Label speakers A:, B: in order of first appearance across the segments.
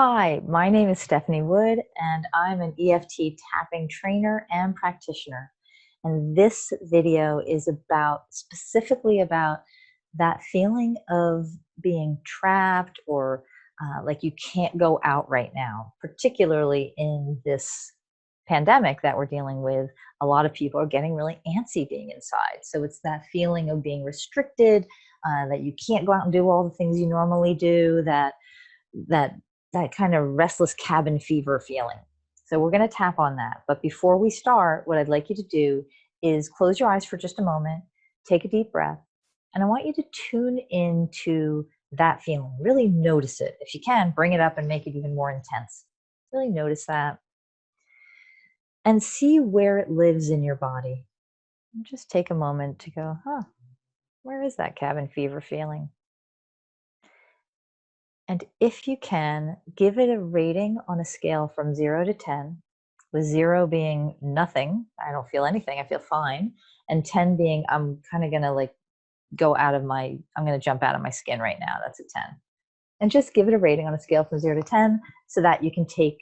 A: Hi, my name is Stephanie Wood, and I'm an EFT tapping trainer and practitioner. And this video is specifically about that feeling of being trapped or like you can't go out right now, particularly in this pandemic that we're dealing with. A lot of people are getting really antsy being inside. So it's that feeling of being restricted, that you can't go out and do all the things you normally do, that kind of restless cabin fever feeling. So we're going to tap on that. But before we start, what I'd like you to do is close your eyes for just a moment, take a deep breath, and I want you to tune into that feeling. Really notice it. If you can, bring it up and make it even more intense. Really notice that and see where it lives in your body. And just take a moment to go, where is that cabin fever feeling? And if you can, give it a rating on a scale from 0 to 10, with 0 being nothing, I don't feel anything, I feel fine, and 10 being I'm kind of going to I'm going to jump out of my skin right now. That's a 10. And just give it a rating on a scale from 0 to 10 so that you can take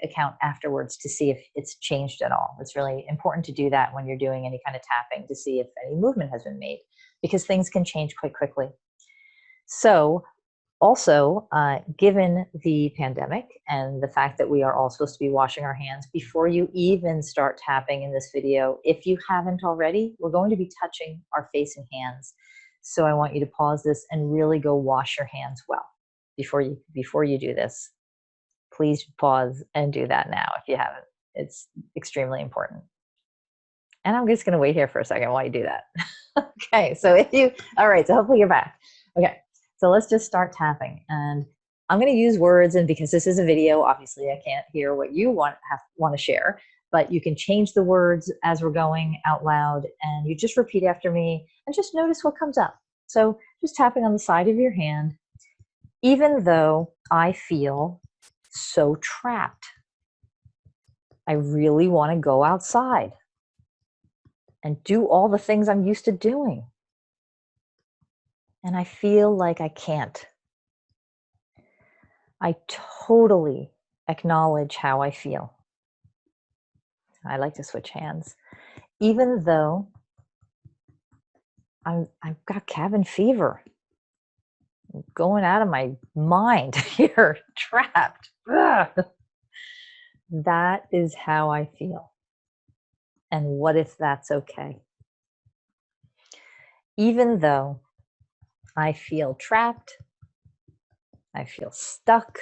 A: account afterwards to see if it's changed at all. It's really important to do that when you're doing any kind of tapping to see if any movement has been made, because things can change quite quickly. So also, given the pandemic and the fact that we are all supposed to be washing our hands before you even start tapping in this video, if you haven't already, we're going to be touching our face and hands. So I want you to pause this and really go wash your hands well before you do this. Please pause and do that now if you haven't. It's extremely important. And I'm just going to wait here for a second while you do that. Okay, so all right, so hopefully you're back. Okay. So let's just start tapping, and I'm going to use words, and because this is a video, obviously I can't hear what you want to share, but you can change the words as we're going out loud, and you just repeat after me and just notice what comes up. So just tapping on the side of your hand. Even though I feel so trapped, I really want to go outside and do all the things I'm used to doing. And I feel like I can't. I totally acknowledge how I feel. I like to switch hands. Even though I've got cabin fever, I'm going out of my mind here, trapped. Ugh. That is how I feel. And what if that's okay? Even though I feel trapped, I feel stuck,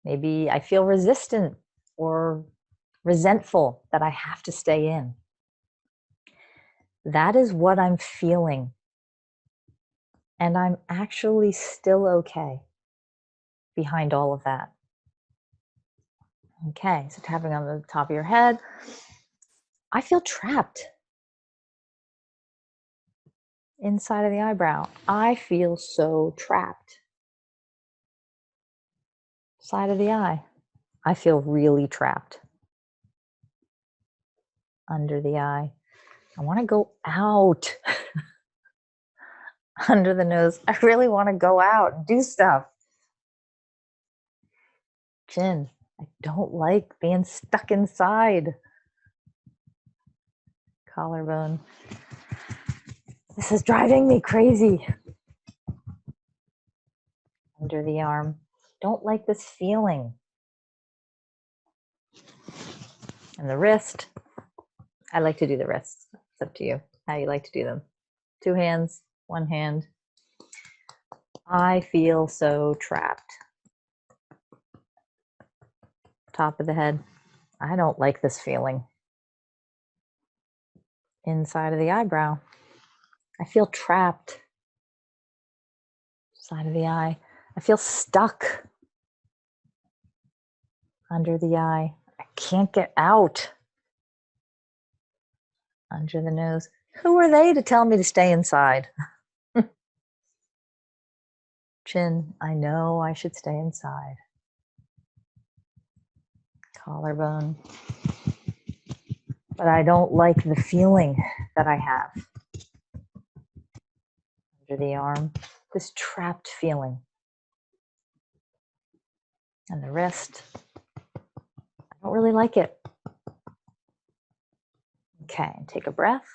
A: maybe I feel resistant or resentful that I have to stay in. That is what I'm feeling. And I'm actually still okay behind all of that. Okay, so tapping on the top of your head. I feel trapped inside of the eyebrow. I feel so trapped. Side of the eye. I feel really trapped. Under the eye. I want to go out. Under the nose. I really want to go out and do stuff. Chin. I don't like being stuck inside. Collarbone. This is driving me crazy. Under the arm. Don't like this feeling. And the wrist. I like to do the wrists. It's up to you how you like to do them. 2 hands, 1 hand. I feel so trapped. Top of the head. I don't like this feeling. Inside of the eyebrow. I feel trapped. Side of the eye. I feel stuck. Under the eye. I can't get out. Under the nose. Who are they to tell me to stay inside? Chin. I know I should stay inside. Collarbone. But I don't like the feeling that I have. Under the arm. This trapped feeling. And the wrist. I don't really like it. Okay, take a breath.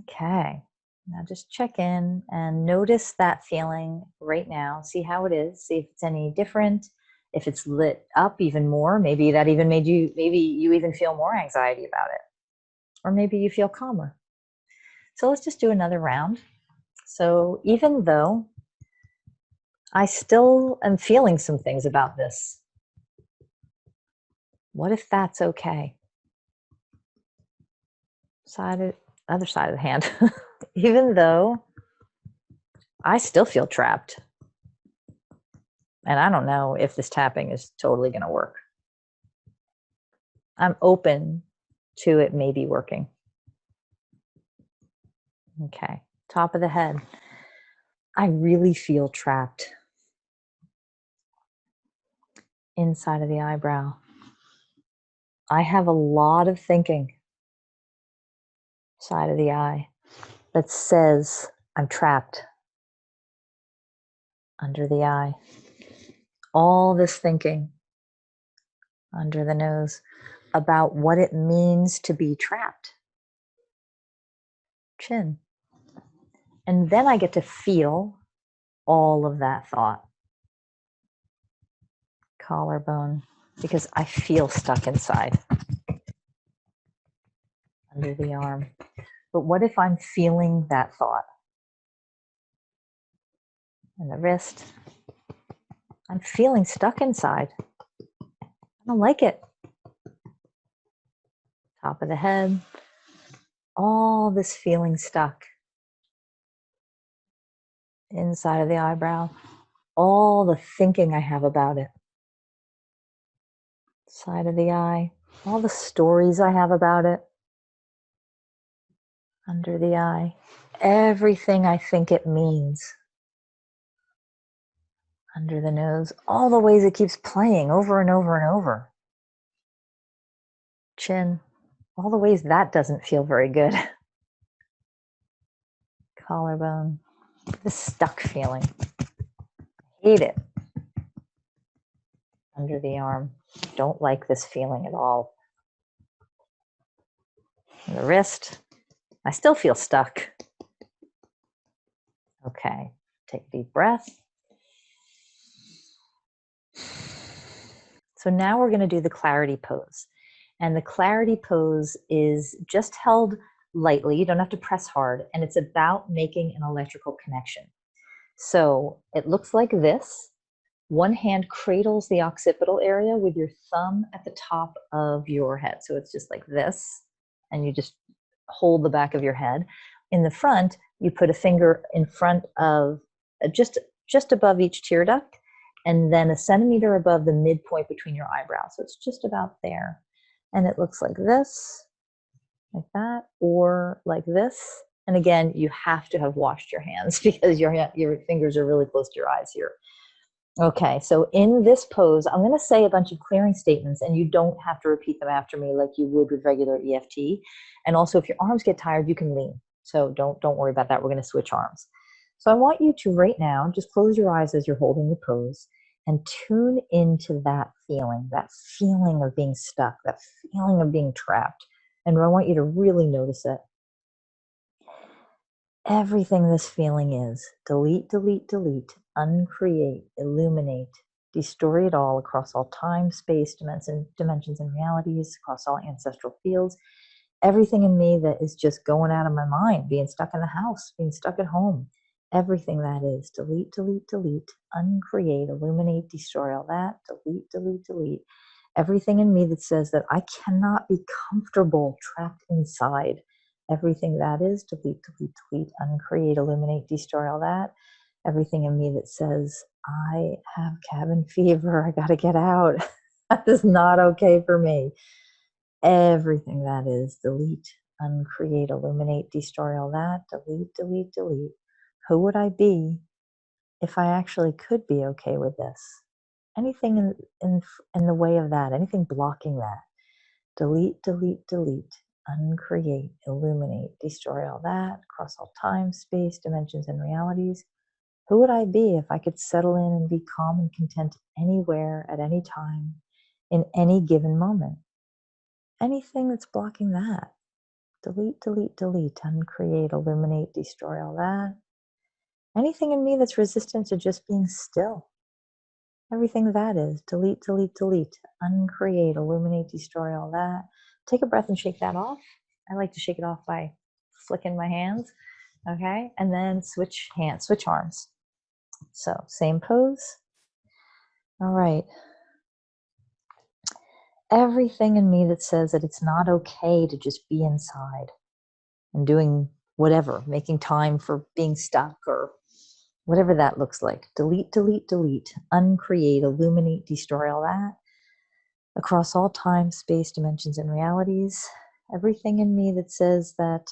A: Okay, now just check in and notice that feeling right now. See how it is. See if it's any different. If it's lit up even more, maybe that even made you, maybe you even feel more anxiety about it. Or maybe you feel calmer. So let's just do another round. So even though I still am feeling some things about this, what if that's okay? Other side of the hand. Even though I still feel trapped, and I don't know if this tapping is totally going to work, I'm open to it maybe working. Okay, top of the head. I really feel trapped. Inside of the eyebrow. I have a lot of thinking. Side of the eye that says I'm trapped. Under the eye. All this thinking under the nose about what it means to be trapped. Chin. And then I get to feel all of that thought. Collarbone, because I feel stuck inside. Under the arm. But what if I'm feeling that thought? And the wrist. I'm feeling stuck inside. I don't like it. Top of the head. All this feeling stuck. Inside of the eyebrow. All the thinking I have about it. Side of the eye. All the stories I have about it. Under the eye. Everything I think it means. Under the nose. All the ways it keeps playing over and over and over. Chin. All the ways that doesn't feel very good. Collarbone. The stuck feeling. Hate it. Under the arm. Don't like this feeling at all. And the wrist. I still feel stuck. Okay. Take a deep breath. So now we're going to do the clarity pose. And the clarity pose is just held lightly. You don't have to press hard. And it's about making an electrical connection. So it looks like this. One hand cradles the occipital area with your thumb at the top of your head. So it's just like this. And you just hold the back of your head. In the front, you put a finger in front of just above each tear duct, and then a centimeter above the midpoint between your eyebrows. So it's just about there. And it looks like this, like that, or like this. And again, you have to have washed your hands because your fingers are really close to your eyes here. Okay, so in this pose, I'm going to say a bunch of clearing statements, and you don't have to repeat them after me like you would with regular EFT. And also, if your arms get tired, you can lean. So don't worry about that. We're going to switch arms. So I want you to right now just close your eyes as you're holding the pose and tune into that feeling of being stuck, that feeling of being trapped. And I want you to really notice it. Everything this feeling is, delete, delete, delete, uncreate, illuminate, destroy it all across all time, space, dimensions and realities, across all ancestral fields. Everything in me that is just going out of my mind, being stuck in the house, being stuck at home. Everything that is, delete, delete, delete, uncreate, illuminate, destroy all that, delete, delete, delete. Everything in me that says that I cannot be comfortable trapped inside. Everything that is, delete, delete, delete, uncreate, illuminate, destroy all that. Everything in me that says, I have cabin fever, I gotta get out. That is not okay for me. Everything that is, delete, uncreate, illuminate, destroy all that, delete, delete, delete. Who would I be if I actually could be okay with this? Anything in the way of that, anything blocking that, delete, delete, delete, uncreate, illuminate, destroy all that, across all time, space, dimensions, and realities. Who would I be if I could settle in and be calm and content anywhere at any time in any given moment? Anything that's blocking that, delete, delete, delete, uncreate, illuminate, destroy all that. Anything in me that's resistant to just being still, everything that is, delete, delete, delete, uncreate, illuminate, destroy all that. Take a breath and shake that off. I like to shake it off by flicking my hands, okay? And then switch hands, switch arms. So same pose. All right. Everything in me that says that it's not okay to just be inside and doing whatever, making time for being stuck or whatever that looks like. Delete, delete, delete, uncreate, illuminate, destroy all that across all time, space, dimensions, and realities. Everything in me that says that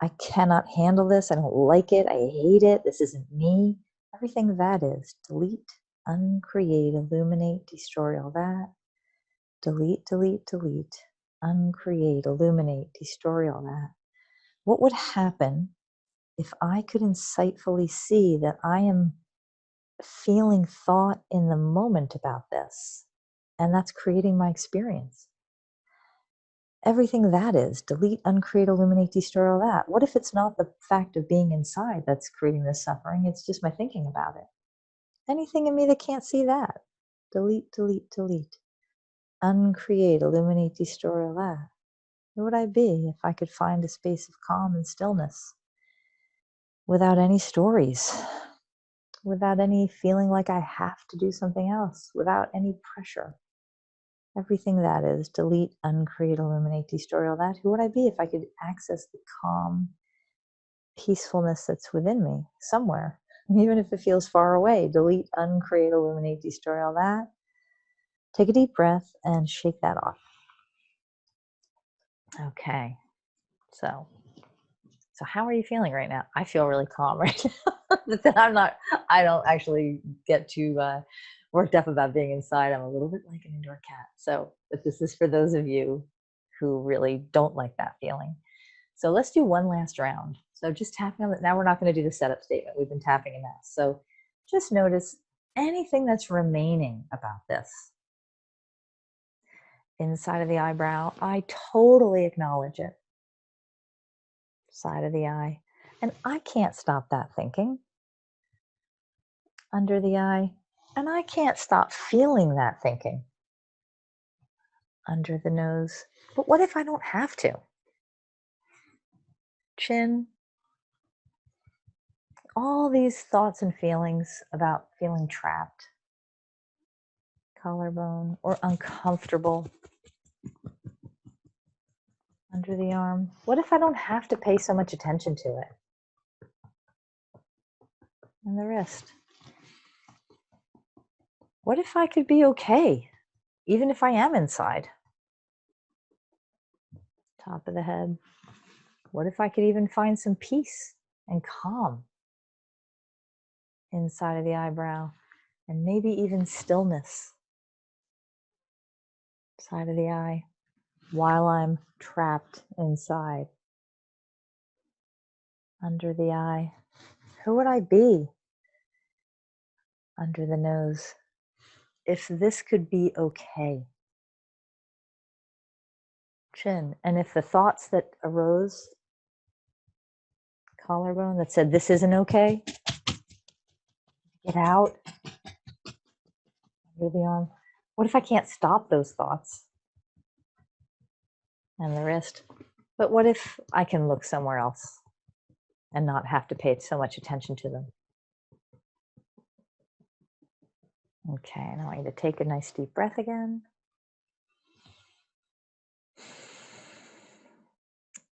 A: I cannot handle this, I don't like it, I hate it, this isn't me. Everything that is, delete, uncreate, illuminate, destroy all that. Delete, delete, delete, uncreate, illuminate, destroy all that. What would happen if I could insightfully see that I am feeling thought in the moment about this, and that's creating my experience? Everything that is, delete, uncreate, illuminate, destroy all that. What if it's not the fact of being inside that's creating this suffering? It's just my thinking about it. Anything in me that can't see that, delete, delete, delete, uncreate, illuminate, destroy all that. Who would I be if I could find a space of calm and stillness without any stories, without any feeling like I have to do something else, without any pressure? Everything that is, delete, uncreate, illuminate, destroy all that. Who would I be if I could access the calm peacefulness that's within me somewhere, even if it feels far away? Delete, uncreate, illuminate, destroy all that. Take a deep breath and shake that off. Okay, so how are you feeling right now? I feel really calm right now. But then I don't actually get too worked up about being inside. I'm a little bit like an indoor cat. So, but this is for those of you who really don't like that feeling. So let's do one last round. So just tapping on it. Now we're not going to do the setup statement. We've been tapping enough. So just notice anything that's remaining about this. Inside of the eyebrow, I totally acknowledge it. Side of the eye. And I can't stop that thinking. Under the eye. And I can't stop feeling that thinking. Under the nose. But what if I don't have to? Chin. All these thoughts and feelings about feeling trapped. Collarbone or uncomfortable. Under the arm. What if I don't have to pay so much attention to it? And the wrist. What if I could be okay, even if I am inside? Top of the head. What if I could even find some peace and calm inside of the eyebrow, and maybe even stillness side of the eye while I'm trapped inside? Under the eye. Who would I be? Under the nose. If this could be okay. Chin. And if the thoughts that arose, collarbone, that said this isn't okay, get out. Under the arm. What if I can't stop those thoughts? And the wrist. But what if I can look somewhere else and not have to pay so much attention to them? Okay, now I want you to take a nice deep breath again.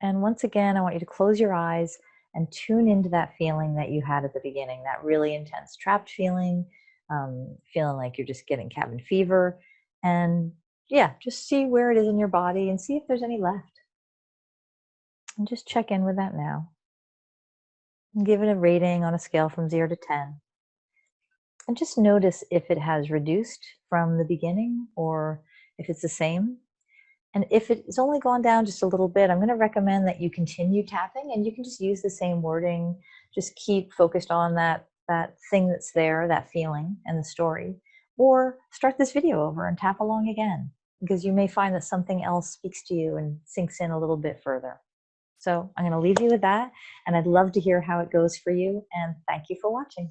A: And once again, I want you to close your eyes and tune into that feeling that you had at the beginning, that really intense trapped feeling, feeling like you're just getting cabin fever. And yeah, just see where it is in your body and see if there's any left. And just check in with that now. And give it a rating on a scale from 0 to 10. And just notice if it has reduced from the beginning or if it's the same. And if it's only gone down just a little bit, I'm going to recommend that you continue tapping, and you can just use the same wording. Just keep focused on that that thing that's there, that feeling and the story, or start this video over and tap along again, because you may find that something else speaks to you and sinks in a little bit further. So I'm going to leave you with that, and I'd love to hear how it goes for you, and thank you for watching.